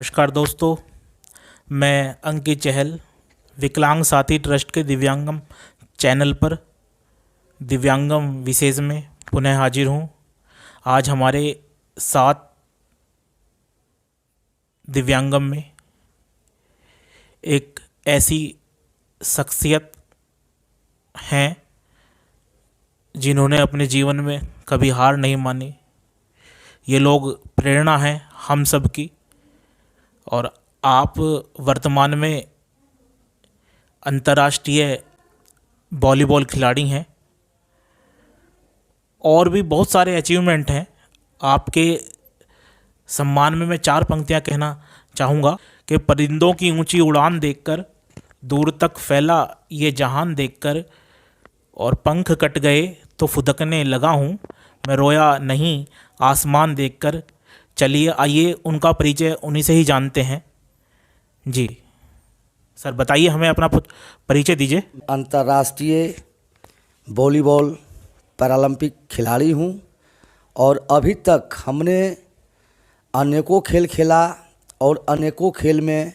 नमस्कार दोस्तों, मैं अंकित चहल विकलांग साथी ट्रस्ट के दिव्यांगम चैनल पर दिव्यांगम विशेष में पुनः हाजिर हूँ। आज हमारे साथ दिव्यांगम में एक ऐसी शख्सियत हैं जिन्होंने अपने जीवन में कभी हार नहीं मानी। ये लोग प्रेरणा हैं हम सब की। और आप वर्तमान में अंतर्राष्ट्रीय वॉलीबॉल खिलाड़ी हैं और भी बहुत सारे अचीवमेंट हैं। आपके सम्मान में मैं 4 पंक्तियां कहना चाहूँगा कि परिंदों की ऊंची उड़ान देखकर, दूर तक फैला ये जहान देखकर, और पंख कट गए तो फुदकने लगा हूँ, मैं रोया नहीं आसमान देखकर। चलिए आइए उनका परिचय उन्हीं से ही जानते हैं। जी सर, बताइए, हमें अपना परिचय दीजिए। अंतर्राष्ट्रीय वॉलीबॉल पैरालंपिक खिलाड़ी हूँ और अभी तक हमने अनेकों खेल खेला और अनेकों खेल में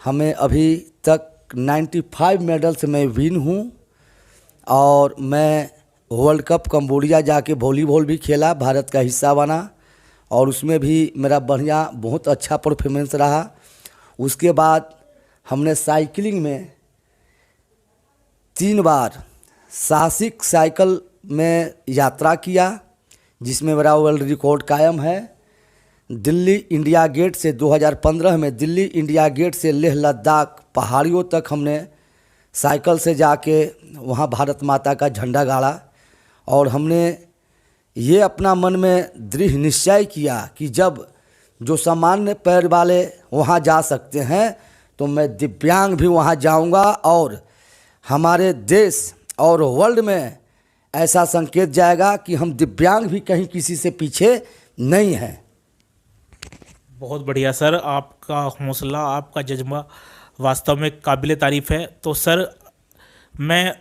हमें अभी तक 95 मेडल्स में विन हूँ। और मैं वर्ल्ड कप कंबोडिया जाके वॉलीबॉल भी खेला, भारत का हिस्सा बना और उसमें भी मेरा बढ़िया बहुत अच्छा परफॉर्मेंस रहा। उसके बाद हमने साइकिलिंग में 3 बार साहसिक साइकिल में यात्रा किया, जिसमें मेरा वर्ल्ड रिकॉर्ड कायम है। दिल्ली इंडिया गेट से 2015 में दिल्ली इंडिया गेट से लेह लद्दाख पहाड़ियों तक हमने साइकिल से जाके वहाँ भारत माता का झंडा गाड़ा। और हमने ये अपना मन में दृढ़ निश्चय किया कि जब जो सामान्य पैर वाले वहाँ जा सकते हैं तो मैं दिव्यांग भी वहाँ जाऊँगा और हमारे देश और वर्ल्ड में ऐसा संकेत जाएगा कि हम दिव्यांग भी कहीं किसी से पीछे नहीं हैं। बहुत बढ़िया सर, आपका हौसला, आपका जज्बा वास्तव में काबिल तारीफ़ है। तो सर, मैं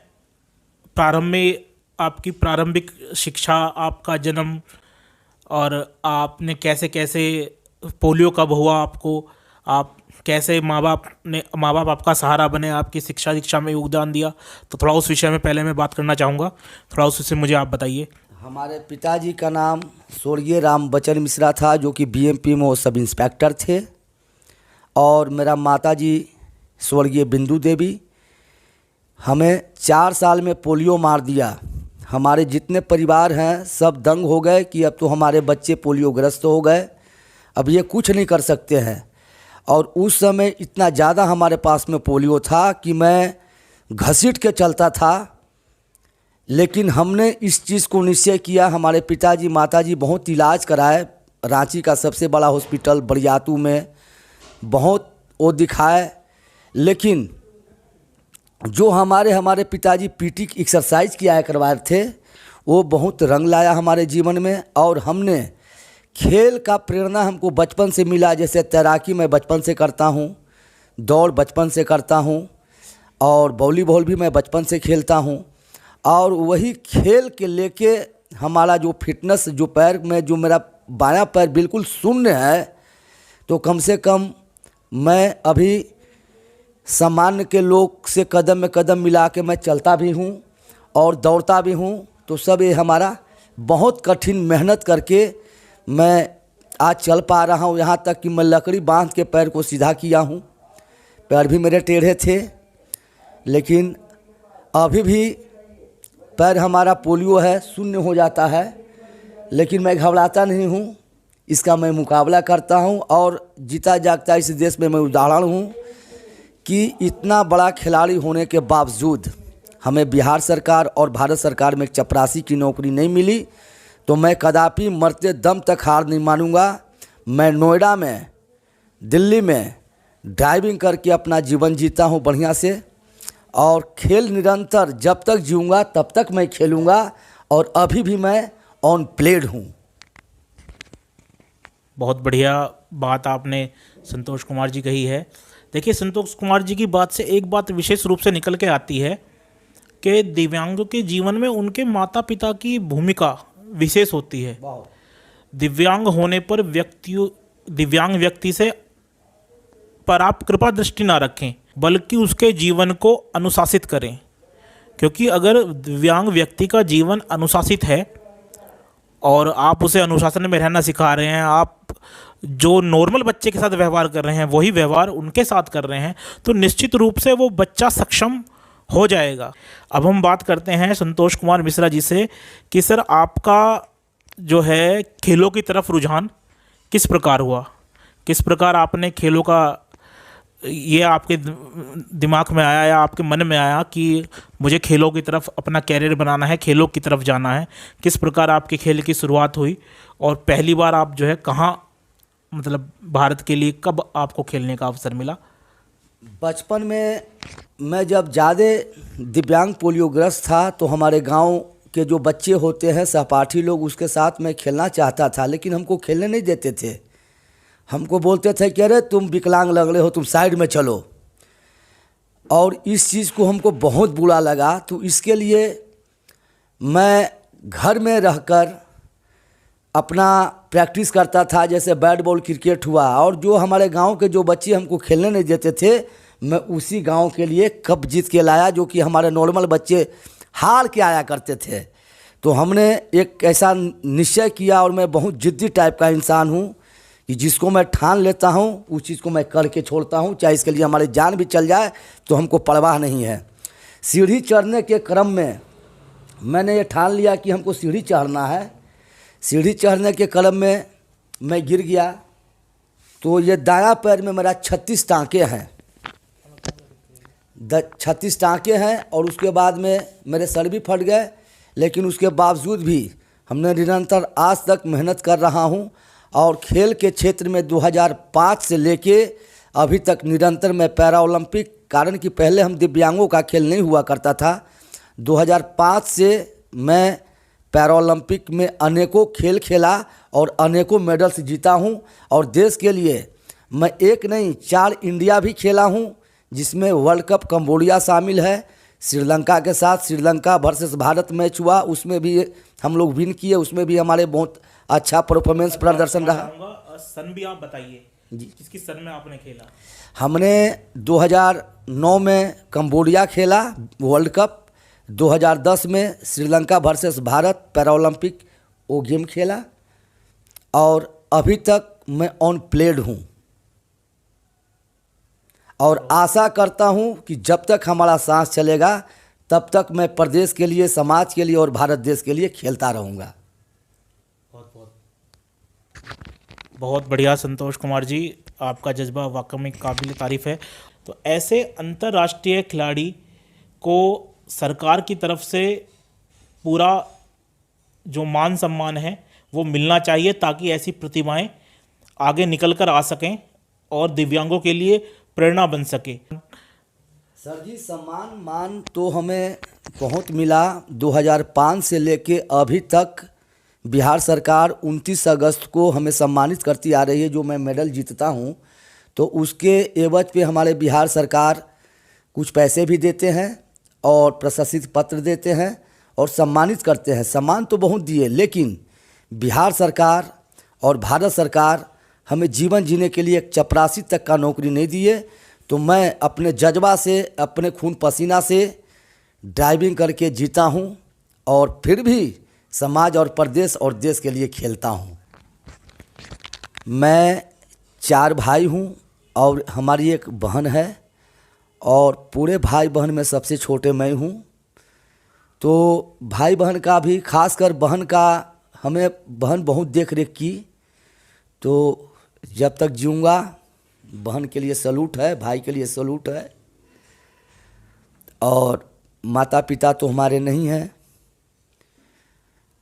प्रारंभ में आपकी प्रारंभिक शिक्षा, आपका जन्म और आपने कैसे कैसे, पोलियो कब हुआ आपको, आप कैसे माँ बाप आपका सहारा बने, आपकी दीक्षा में योगदान दिया, तो थोड़ा उस विषय में पहले मैं बात करना चाहूँगा। थोड़ा उस विषय मुझे आप बताइए। हमारे पिताजी का नाम स्वर्गीय राम बचन मिश्रा था, जो कि बीएमपी में सब इंस्पेक्टर थे। और मेरा माताजी स्वर्गीय बिंदु देवी। हमें 4 साल में पोलियो मार दिया। हमारे जितने परिवार हैं सब दंग हो गए कि अब तो हमारे बच्चे पोलियोग्रस्त हो गए, अब ये कुछ नहीं कर सकते हैं। और उस समय इतना ज़्यादा हमारे पास में पोलियो था कि मैं घसीट के चलता था। लेकिन हमने इस चीज़ को निश्चय किया। हमारे पिताजी माताजी बहुत इलाज कराए, रांची का सबसे बड़ा हॉस्पिटल बरियातू में बहुत वो दिखाए। लेकिन जो हमारे पिताजी पीटी एक्सरसाइज किया करवाए थे, वो बहुत रंग लाया हमारे जीवन में। और हमने खेल का प्रेरणा हमको बचपन से मिला। जैसे तैराकी मैं बचपन से करता हूँ, दौड़ बचपन से करता हूँ और वॉलीबॉल भी मैं बचपन से खेलता हूँ। और वही खेल के लेके हमारा जो फिटनेस, जो पैर में जो मेरा बायां पैर बिल्कुल शून्य है, तो कम से कम मैं अभी सामान्य के लोग से कदम में कदम मिला के मैं चलता भी हूँ और दौड़ता भी हूँ। तो सब ये हमारा बहुत कठिन मेहनत करके मैं आज चल पा रहा हूँ। यहाँ तक कि मैं लकड़ी बांध के पैर को सीधा किया हूँ। पैर भी मेरे टेढ़े थे, लेकिन अभी भी पैर हमारा पोलियो है, शून्य हो जाता है, लेकिन मैं घबराता नहीं हूँ। इसका मैं मुकाबला करता हूँ और जीता जागता इस देश में मैं उदाहरण हूँ कि इतना बड़ा खिलाड़ी होने के बावजूद हमें बिहार सरकार और भारत सरकार में एक चपरासी की नौकरी नहीं मिली, तो मैं कदापि मरते दम तक हार नहीं मानूंगा। मैं नोएडा में, दिल्ली में ड्राइविंग करके अपना जीवन जीता हूं बढ़िया से। और खेल निरंतर जब तक जीऊँगा तब तक मैं खेलूँगा और अभी भी मैं ऑन प्लेड हूँ। बहुत बढ़िया बात आपने संतोष कुमार जी कही है। देखिए, संतोष कुमार जी की बात से एक बात विशेष रूप से निकल के आती है कि दिव्यांगों के जीवन में उनके माता पिता की भूमिका विशेष होती है। दिव्यांग होने पर दिव्यांग व्यक्ति से पर आप कृपा दृष्टि ना रखें, बल्कि उसके जीवन को अनुशासित करें। क्योंकि अगर दिव्यांग व्यक्ति का जीवन अनुशासित है और आप उसे अनुशासन में रहना सिखा रहे हैं, आप जो नॉर्मल बच्चे के साथ व्यवहार कर रहे हैं वही व्यवहार उनके साथ कर रहे हैं, तो निश्चित रूप से वो बच्चा सक्षम हो जाएगा। अब हम बात करते हैं संतोष कुमार मिश्रा जी से कि सर आपका जो है खेलों की तरफ रुझान किस प्रकार हुआ, किस प्रकार आपने खेलों का ये आपके दिमाग में आया या आपके मन में आया कि मुझे खेलों की तरफ अपना कैरियर बनाना है, खेलों की तरफ जाना है। किस प्रकार आपके खेल की शुरुआत हुई और पहली बार आप जो है कहाँ, मतलब भारत के लिए कब आपको खेलने का अवसर मिला? बचपन में मैं जब ज़्यादा दिव्यांग पोलियोग्रस्त था तो हमारे गांव के जो बच्चे होते हैं सहपाठी लोग, उसके साथ मैं खेलना चाहता था, लेकिन हमको खेलने नहीं देते थे। हमको बोलते थे कि अरे तुम विकलांग लग रहे हो, तुम साइड में चलो। और इस चीज़ को हमको बहुत बुरा लगा, तो इसके लिए मैं घर में रहकर अपना प्रैक्टिस करता था, जैसे बैट बॉल क्रिकेट हुआ। और जो हमारे गांव के जो बच्चे हमको खेलने नहीं देते थे, मैं उसी गांव के लिए कप जीत के लाया, जो कि हमारे नॉर्मल बच्चे हार के आया करते थे। तो हमने एक ऐसा निश्चय किया, और मैं बहुत जिद्दी टाइप का इंसान हूँ कि जिसको मैं ठान लेता हूँ उस चीज़ को मैं करके छोड़ता हूँ, चाहे इसके लिए हमारी जान भी चल जाए तो हमको परवाह नहीं है। सीढ़ी चढ़ने के क्रम में मैंने ये ठान लिया कि हमको सीढ़ी चढ़ना है। सीढ़ी चढ़ने के क्रम में मैं गिर गया, तो ये दायां पैर में मेरा 36 टाँके हैं, 36 टाँके हैं। और उसके बाद में मेरे सर भी फट गए, लेकिन उसके बावजूद भी हमने निरंतर आज तक मेहनत कर रहा हूँ। और खेल के क्षेत्र में 2005 से लेके अभी तक निरंतर मैं पैरा ओलंपिक, कारण कि पहले हम दिव्यांगों का खेल नहीं हुआ करता था, 2005 से मैं पैरा ओलंपिक में अनेकों खेल खेला और अनेकों मेडल्स जीता हूं। और देश के लिए मैं एक नहीं 4 इंडिया भी खेला हूं, जिसमें वर्ल्ड कप कंबोडिया शामिल है। श्रीलंका के साथ श्रीलंका वर्सेस भारत मैच हुआ, उसमें भी हम लोग विन किए, उसमें भी हमारे बहुत अच्छा परफॉर्मेंस प्रदर्शन रहा। सन भी आप बताइए जी, किस सन में आपने खेला? हमने 2009 में कंबोडिया खेला वर्ल्ड कप, 2010 में Sri Lanka versus Bharat para Olympic वो गेम खेला, और अभी तक मैं ऑन प्लेड हूँ। और आशा करता हूँ कि जब तक हमारा सांस चलेगा तब तक मैं प्रदेश के लिए, समाज के लिए और भारत देश के लिए खेलता रहूँगा। बहुत बढ़िया संतोष कुमार जी, आपका जज्बा वाकई में काबिल तारीफ़ है। तो ऐसे अंतर्राष्ट्रीय खिलाड़ी को सरकार की तरफ से पूरा जो मान सम्मान है वो मिलना चाहिए, ताकि ऐसी प्रतिभाएं आगे निकल कर आ सकें और दिव्यांगों के लिए प्रेरणा बन सके। सर जी, सम्मान मान तो हमें बहुत मिला। 2005 से लेके अभी तक बिहार सरकार 29 अगस्त को हमें सम्मानित करती आ रही है। जो मैं मेडल जीतता हूँ तो उसके एवज पे हमारे बिहार सरकार कुछ पैसे भी देते हैं और प्रशस्ति पत्र देते हैं और सम्मानित करते हैं। सम्मान तो बहुत दिए, लेकिन बिहार सरकार और भारत सरकार हमें जीवन जीने के लिए एक चपरासी तक का नौकरी नहीं दिए। तो मैं अपने जज्बा से, अपने खून पसीना से ड्राइविंग करके जीता हूँ, और फिर भी समाज और प्रदेश और देश के लिए खेलता हूँ। मैं 4 भाई हूँ और हमारी एक बहन है, और पूरे भाई बहन में सबसे छोटे मैं हूँ। तो भाई बहन का भी, खासकर बहन का, हमें बहन बहुत देख रेख की। तो जब तक जीऊँगा बहन के लिए सलूट है, भाई के लिए सलूट है। और माता पिता तो हमारे नहीं हैं,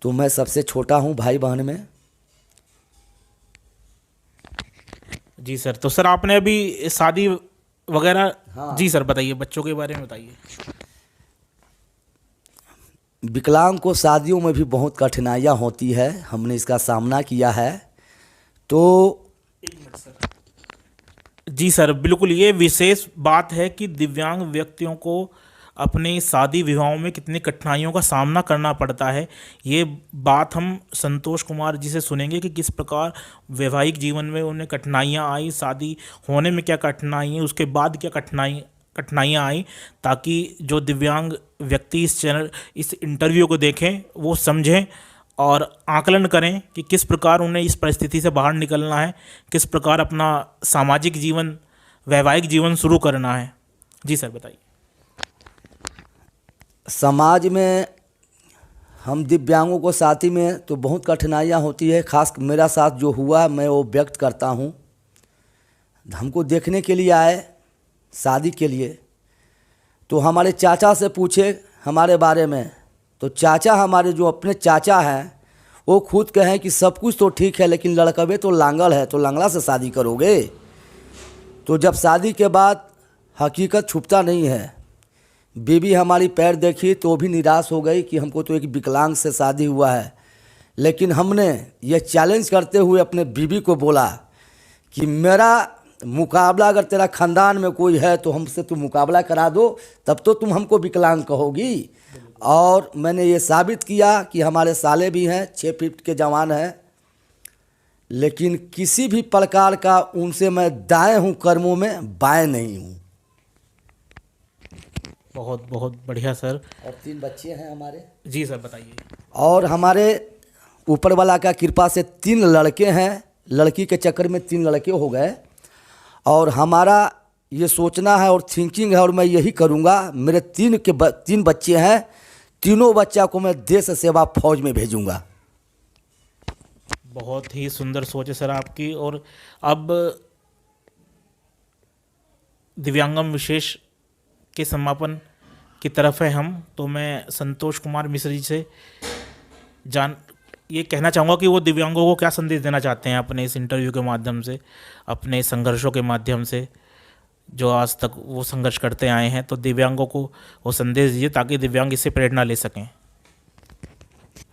तो मैं सबसे छोटा हूँ भाई बहन में। जी सर, तो सर आपने अभी शादी वगैरह, हाँ। जी सर बताइए, बच्चों के बारे में बताइए। विकलांग को शादियों में भी बहुत कठिनाइयाँ होती है, हमने इसका सामना किया है। तो जी सर, बिल्कुल ये विशेष बात है कि दिव्यांग व्यक्तियों को अपने शादी विवाहों में कितनी कठिनाइयों का सामना करना पड़ता है, ये बात हम संतोष कुमार जी से सुनेंगे कि किस प्रकार वैवाहिक जीवन में उन्हें कठिनाइयाँ आई, शादी होने में क्या कठिनाई है, उसके बाद क्या कठिनाइयाँ आई, ताकि जो दिव्यांग व्यक्ति इस इंटरव्यू को देखें वो समझें और आकलन करें कि किस प्रकार उन्हें इस परिस्थिति से बाहर निकलना है, किस प्रकार अपना सामाजिक जीवन, वैवाहिक जीवन शुरू करना है। जी सर, बताइए। समाज में हम दिव्यांगों को साथी में तो बहुत कठिनाइयाँ होती है। खास मेरा साथ जो हुआ मैं वो व्यक्त करता हूँ। हमको देखने के लिए आए शादी के लिए, तो हमारे चाचा से पूछे हमारे बारे में, तो चाचा हमारे जो अपने चाचा हैं वो खुद कहें कि सब कुछ तो ठीक है लेकिन लड़कवे तो लांगल है, तो लंगड़ा से शादी करोगे। तो जब शादी के बाद हकीकत छुपता नहीं है। बीवी हमारी पैर देखी तो भी निराश हो गई कि हमको तो एक विकलांग से शादी हुआ है। लेकिन हमने ये चैलेंज करते हुए अपने बीवी को बोला कि मेरा मुकाबला अगर तेरा खानदान में कोई है तो हमसे तुम मुकाबला करा दो, तब तो तुम हमको विकलांग कहोगी। और मैंने ये साबित किया कि हमारे साले भी हैं, 6 फीट के जवान हैं, लेकिन किसी भी प्रकार का उनसे मैं दाएं हूँ कर्मों में, बाएं नहीं हूँ। बहुत बहुत बढ़िया सर। और 3 बच्चे हैं हमारे। जी सर, बताइए। और हमारे ऊपर वाला का कृपा से 3 लड़के हैं। लड़की के चक्कर में 3 लड़के हो गए। और हमारा ये सोचना है और थिंकिंग है, और मैं यही करूँगा। मेरे 3 बच्चे हैं, तीनों बच्चा को मैं देश सेवा फौज में भेजूँगा। बहुत ही सुंदर सोच है सर आपकी। और अब दिव्यांगम विशेष के समापन की तरफ है हम, तो मैं संतोष कुमार मिश्र जी से ये कहना चाहूँगा कि वो दिव्यांगों को क्या संदेश देना चाहते हैं अपने इस इंटरव्यू के माध्यम से, अपने संघर्षों के माध्यम से, जो आज तक वो संघर्ष करते आए हैं। तो दिव्यांगों को वो संदेश दीजिए ताकि दिव्यांग इससे प्रेरणा ले सकें।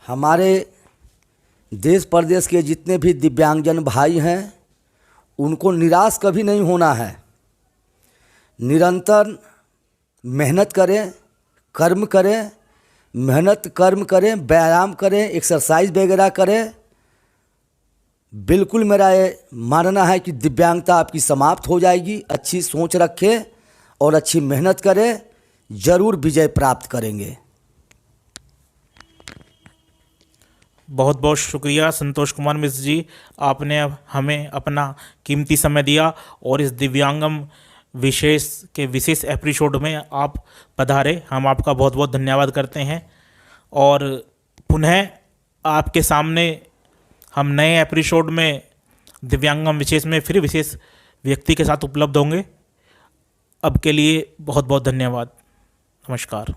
हमारे देश प्रदेश के जितने भी दिव्यांगजन भाई हैं उनको निराश कभी नहीं होना है। निरंतर मेहनत करें, कर्म करें, मेहनत कर्म करें, व्यायाम करें, एक्सरसाइज वगैरह करें। बिल्कुल मेरा ये मानना है कि दिव्यांगता आपकी समाप्त हो जाएगी। अच्छी सोच रखें और अच्छी मेहनत करें, ज़रूर विजय प्राप्त करेंगे। बहुत बहुत शुक्रिया संतोष कुमार मिश्र जी, आपने हमें अपना कीमती समय दिया और इस दिव्यांगम विशेष एपिसोड में आप पधारे। हम आपका बहुत बहुत धन्यवाद करते हैं। और पुनः आपके सामने हम नए एपिसोड में दिव्यांगम विशेष में फिर विशेष व्यक्ति के साथ उपलब्ध होंगे। अब के लिए बहुत बहुत धन्यवाद। नमस्कार।